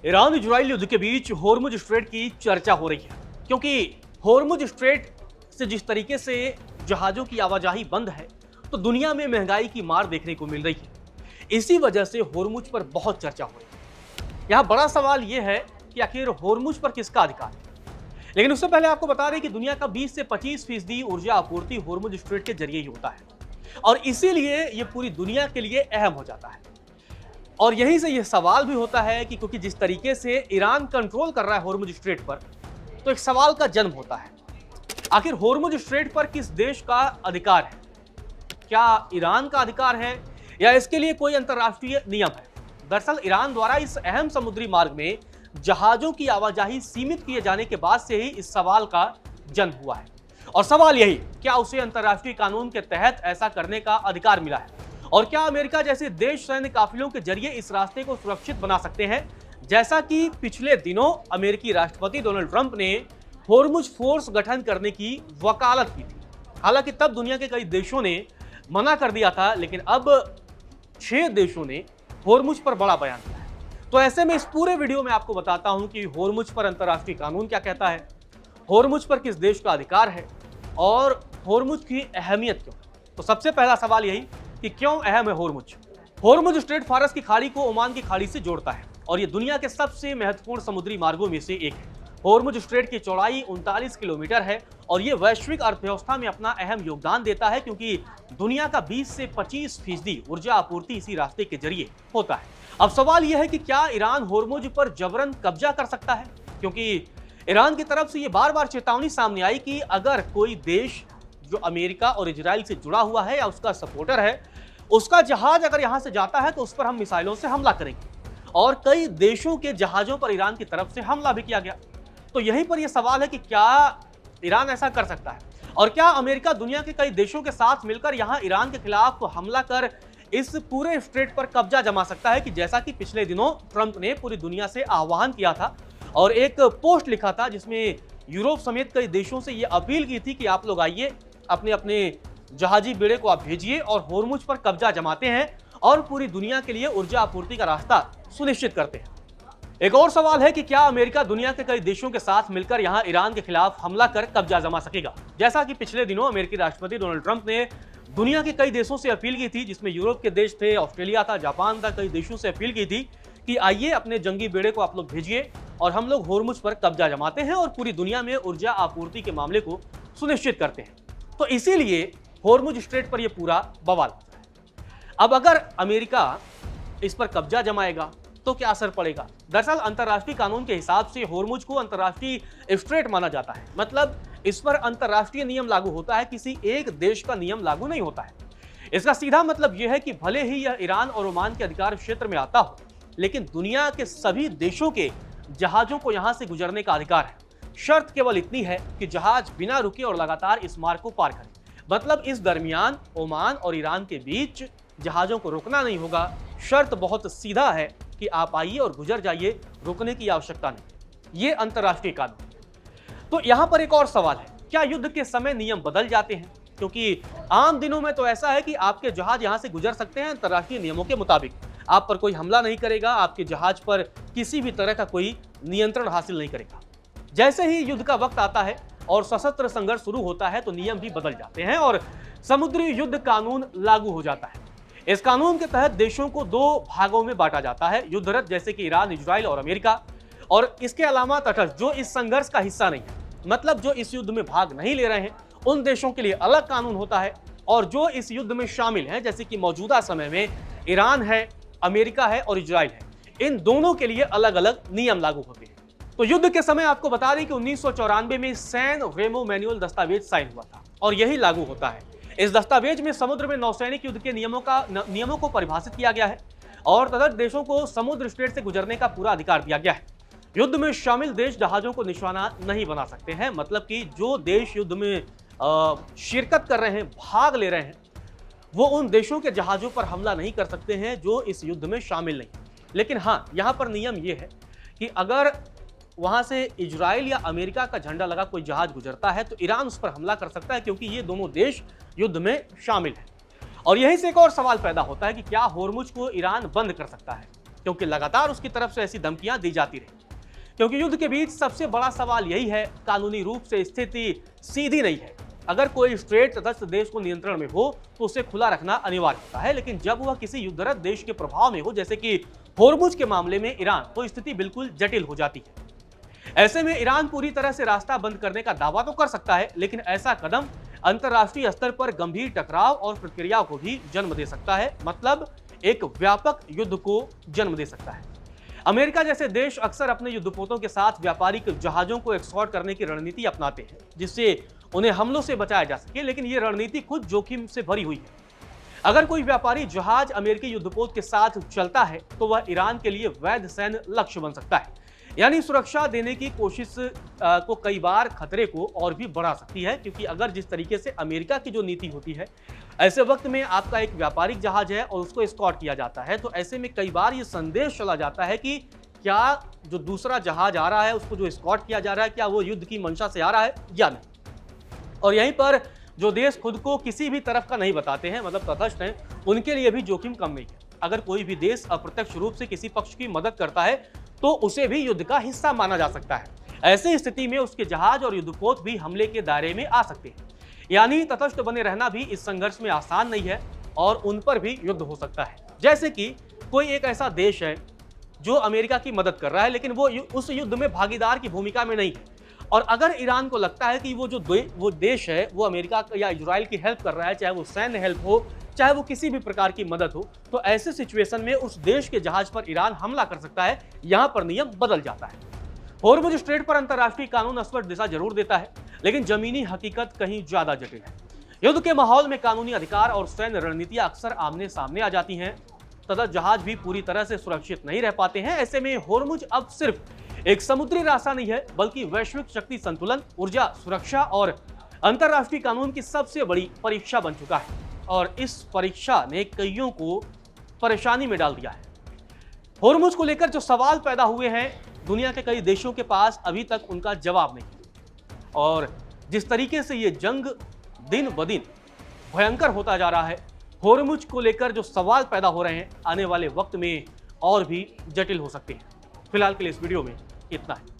Iran Israel युद्ध के बीच Hormuz strait की चर्चा हो रही है, क्योंकि होर्मुज स्ट्रेट से जिस तरीके से जहाजों की आवाजाही बंद है, तो दुनिया में महंगाई की मार देखने को मिल रही है। इसी वजह से होर्मुज पर बहुत चर्चा हो रही है। यहाँ बड़ा सवाल यह है कि आखिर होर्मुज पर किसका अधिकार है। लेकिन उससे पहले आपको बता दें कि दुनिया का 20 से 25% ऊर्जा आपूर्ति होर्मुज स्ट्रेट के जरिए ही होता है, और इसीलिए यह पूरी दुनिया के लिए अहम हो जाता है। और यहीं से यह सवाल भी होता है कि क्योंकि जिस तरीके से ईरान कंट्रोल कर रहा है होर्मुज स्ट्रेट पर, तो एक सवाल का जन्म होता है, आखिर होर्मुज स्ट्रेट पर किस देश का अधिकार है। क्या ईरान का अधिकार है या इसके लिए कोई अंतर्राष्ट्रीय नियम है। दरअसल ईरान द्वारा इस अहम समुद्री मार्ग में जहाजों की आवाजाही सीमित किए जाने के बाद से ही इस सवाल का जन्म हुआ है। और सवाल यही, क्या उसे अंतर्राष्ट्रीय कानून के तहत ऐसा करने का अधिकार मिला है, और क्या अमेरिका जैसे देश सैन्य काफिलों के जरिए इस रास्ते को सुरक्षित बना सकते हैं, जैसा कि पिछले दिनों अमेरिकी राष्ट्रपति डोनाल्ड ट्रंप ने होर्मुज फोर्स गठन करने की वकालत की थी। हालांकि तब दुनिया के कई देशों ने मना कर दिया था, लेकिन अब 6 देशों ने होर्मुज पर बड़ा बयान दिया है। तो ऐसे में इस पूरे वीडियो में आपको बताता हूं कि होर्मुज पर अंतर्राष्ट्रीय कानून क्या कहता है, होर्मुज पर किस देश का अधिकार है, और होर्मुज की अहमियत क्यों। तो सबसे पहला सवाल यही कि क्यों अहम है होर्मुज। होर्मुज स्ट्रेट फारस की खाड़ी को ओमान की खाड़ी से जोड़ता है, और ये दुनिया के सबसे महत्वपूर्ण समुद्री मार्गों में से एक है। होर्मुज स्ट्रेट की चौड़ाई 39 किलोमीटर है, और ये वैश्विक अर्थव्यवस्था में अपना अहम योगदान देता है, क्योंकि दुनिया का 20 से 25% ऊर्जा आपूर्ति इसी रास्ते के जरिए होता है। अब सवाल यह है कि क्या ईरान होर्मुज पर जबरन कब्जा कर सकता है, क्योंकि ईरान की तरफ से ये बार बार चेतावनी सामने आई कि अगर कोई देश जो अमेरिका और इजराइल से जुड़ा हुआ है या उसका सपोर्टर है, उसका जहाज अगर यहां से जाता है तो उस पर हम मिसाइलों से हमला करेंगे। और कई देशों के जहाजों पर ईरान की तरफ से हमला भी किया गया। तो यहीं पर यह सवाल है कि क्या ईरान ऐसा कर सकता है, और क्या अमेरिका दुनिया के कई देशों के साथ मिलकर यहां ईरान के खिलाफ हमला कर इस पूरे स्ट्रेट पर कब्जा जमा सकता है, कि जैसा कि पिछले दिनों ट्रंप ने पूरी दुनिया से आह्वान किया था और एक पोस्ट लिखा था जिसमें यूरोप समेत कई देशों से यह अपील की थी कि आप लोग आइए, अपने अपने जहाजी बेड़े को आप भेजिए और होर्मुज पर कब्जा जमाते हैं और पूरी दुनिया के लिए ऊर्जा आपूर्ति का रास्ता सुनिश्चित करते हैं। एक और सवाल है कि क्या अमेरिका दुनिया के कई देशों के साथ मिलकर यहां ईरान के खिलाफ हमला कर कब्जा जमा सकेगा, जैसा कि पिछले दिनों अमेरिकी राष्ट्रपति डोनाल्ड ट्रंप ने दुनिया के कई देशों से अपील की थी, जिसमें यूरोप के देश थे, ऑस्ट्रेलिया था, जापान था, कई देशों से अपील की थी कि आइए अपने जंगी बेड़े को आप लोग भेजिए और हम लोग होर्मुज पर कब्जा जमाते हैं और पूरी दुनिया में ऊर्जा आपूर्ति के मामले को सुनिश्चित करते हैं। तो इसीलिए होर्मुज स्ट्रेट पर यह पूरा बवाल होता है। अब अगर अमेरिका इस पर कब्जा जमाएगा तो क्या असर पड़ेगा। दरअसल अंतर्राष्ट्रीय कानून के हिसाब से होर्मुज को अंतर्राष्ट्रीय स्ट्रेट माना जाता है, मतलब इस पर अंतर्राष्ट्रीय नियम लागू होता है, किसी एक देश का नियम लागू नहीं होता है। इसका सीधा मतलब यह है कि भले ही यह ईरान और ओमान के अधिकार क्षेत्र में आता हो, लेकिन दुनिया के सभी देशों के जहाजों को यहां से गुजरने का अधिकार है। शर्त केवल इतनी है कि जहाज बिना रुके और लगातार इस मार्ग को पार करे, मतलब इस दरमियान ओमान और ईरान के बीच जहाजों को रुकना नहीं होगा। शर्त बहुत सीधा है कि आप आइए और गुजर जाइए, रुकने की आवश्यकता नहीं। ये अंतर्राष्ट्रीय कानून। तो यहां पर एक और सवाल है, क्या युद्ध के समय नियम बदल जाते हैं, क्योंकि आम दिनों में तो ऐसा है कि आपके जहाज यहां से गुजर सकते हैं अंतर्राष्ट्रीय नियमों के मुताबिक, आप पर कोई हमला नहीं करेगा, आपके जहाज पर किसी भी तरह का कोई नियंत्रण हासिल नहीं करेगा। जैसे ही युद्ध का वक्त आता है और सशस्त्र संघर्ष शुरू होता है तो नियम भी बदल जाते हैं और समुद्री युद्ध कानून लागू हो जाता है। इस कानून के तहत देशों को 2 भागों में बांटा जाता है, युद्धरत जैसे कि ईरान, इजराइल और अमेरिका, और इसके अलावा तटस्थ जो इस संघर्ष का हिस्सा नहीं है, मतलब जो इस युद्ध में भाग नहीं ले रहे हैं, उन देशों के लिए अलग कानून होता है। और जो इस युद्ध में शामिल हैं, जैसे कि मौजूदा समय में ईरान है, अमेरिका है और इजराइल है, इन दोनों के लिए अलग अलग नियम लागू होते हैं। तो युद्ध के समय आपको बता दें कि 1994 में सैन रेमो मैनुअल दस्तावेज साइन हुआ था और यही लागू होता है। इस दस्तावेज में समुद्र में नौसैनिक युद्ध के नियमों को परिभाषित किया गया है और तटस्थ देशों को समुद्र स्ट्रेट से गुजरने का पूरा अधिकार दिया गया है। युद्ध में शामिल देश जहाजों को निशाना नहीं बना सकते हैं, मतलब कि जो देश युद्ध में शिरकत कर रहे हैं, भाग ले रहे हैं, वो उन देशों के जहाजों पर हमला नहीं कर सकते हैं जो इस युद्ध में शामिल नहीं। लेकिन हाँ, यहाँ पर नियम ये है कि अगर वहां से इजराइल या अमेरिका का झंडा लगा कोई जहाज गुजरता है तो ईरान उस पर हमला कर सकता है, क्योंकि ये दोनों देश युद्ध में शामिल हैं। और यहीं से एक और सवाल पैदा होता है कि क्या होर्मुज को ईरान बंद कर सकता है। क्योंकि लगातार उसकी तरफ से ऐसी धमकियां दी जाती रही। क्योंकि युद्ध के बीच सबसे बड़ा सवाल यही है, कानूनी रूप से स्थिति सीधी नहीं है। अगर कोई स्ट्रेट तटस्थ देश को नियंत्रण में हो तो उसे खुला रखना अनिवार्य होता है, लेकिन जब वह किसी युद्धरत देश के प्रभाव में हो, जैसे कि होर्मुज के मामले में ईरान, तो स्थिति बिल्कुल जटिल हो जाती है। ऐसे में ईरान पूरी तरह से रास्ता बंद करने का दावा तो कर सकता है, लेकिन ऐसा कदम अंतर्राष्ट्रीय स्तर पर गंभीर टकराव और प्रतिक्रिया को भी जन्म दे सकता है, मतलब एक व्यापक युद्ध को जन्म दे सकता है। अमेरिका जैसे देश अक्सर अपने युद्धपोतों के साथ व्यापारिक जहाजों को एक्सपोर्ट करने की रणनीति अपनाते हैं, जिससे उन्हें हमलों से बचाया जा सके, लेकिन यह रणनीति खुद जोखिम से भरी हुई है। अगर कोई व्यापारी जहाज अमेरिकी युद्धपोत के साथ चलता है तो वह ईरान के लिए वैध सैन्य लक्ष्य बन सकता है, यानी सुरक्षा देने की कोशिश को कई बार खतरे को और भी बढ़ा सकती है। क्योंकि अगर जिस तरीके से अमेरिका की जो नीति होती है, ऐसे वक्त में आपका एक व्यापारिक जहाज है और उसको एस्कॉर्ट किया जाता है, तो ऐसे में कई बार ये संदेश चला जाता है कि क्या जो दूसरा जहाज आ रहा है, उसको जो एस्कॉर्ट किया जा रहा है, क्या वो युद्ध की मंशा से आ रहा है या नहीं। और यहीं पर जो देश खुद को किसी भी तरफ का नहीं बताते हैं, मतलब तटस्थ हैं, उनके लिए भी जोखिम कम नहीं है। अगर कोई भी देश अप्रत्यक्ष रूप से किसी पक्ष की मदद करता है तो उसे भी युद्ध का हिस्सा माना जा सकता है। ऐसी स्थिति में उसके जहाज और युद्धपोत भी हमले के दायरे में आ सकते हैं, यानी तटस्थ बने रहना भी इस संघर्ष में आसान नहीं है और उन पर भी युद्ध हो सकता है। जैसे कि कोई एक ऐसा देश है जो अमेरिका की मदद कर रहा है, लेकिन वो उस युद्ध में भागीदार की भूमिका में नहीं है, और अगर ईरान को लगता है कि वो देश है वो अमेरिका या इजराइल की हेल्प कर रहा है, चाहे वो सैन्य हेल्प हो, चाहे वो किसी भी प्रकार की मदद हो, तो ऐसे सिचुएशन में उस देश के जहाज पर ईरान हमला कर सकता है। यहां पर नियम बदल जाता है। होर्मुज स्ट्रेट पर अंतर्राष्ट्रीय कानून स्पष्ट दिशा जरूर देता है, लेकिन जमीनी हकीकत कहीं ज्यादा जटिल है। युद्ध के माहौल में कानूनी अधिकार और सैन्य रणनीतियां अक्सर आमने सामने आ जाती हैं, तथा जहाज भी पूरी तरह से सुरक्षित नहीं रह पाते हैं। ऐसे में होर्मुज अब सिर्फ एक समुद्री रास्ता नहीं है, बल्कि वैश्विक शक्ति संतुलन, ऊर्जा सुरक्षा और अंतर्राष्ट्रीय कानून की सबसे बड़ी परीक्षा बन चुका है, और इस परीक्षा ने कईयों को परेशानी में डाल दिया है। होर्मुज को लेकर जो सवाल पैदा हुए हैं, दुनिया के कई देशों के पास अभी तक उनका जवाब नहीं है, और जिस तरीके से ये जंग दिन ब दिन भयंकर होता जा रहा है, होर्मुज को लेकर जो सवाल पैदा हो रहे हैं, आने वाले वक्त में और भी जटिल हो सकते हैं। फिलहाल के लिए इस वीडियो में इतना है।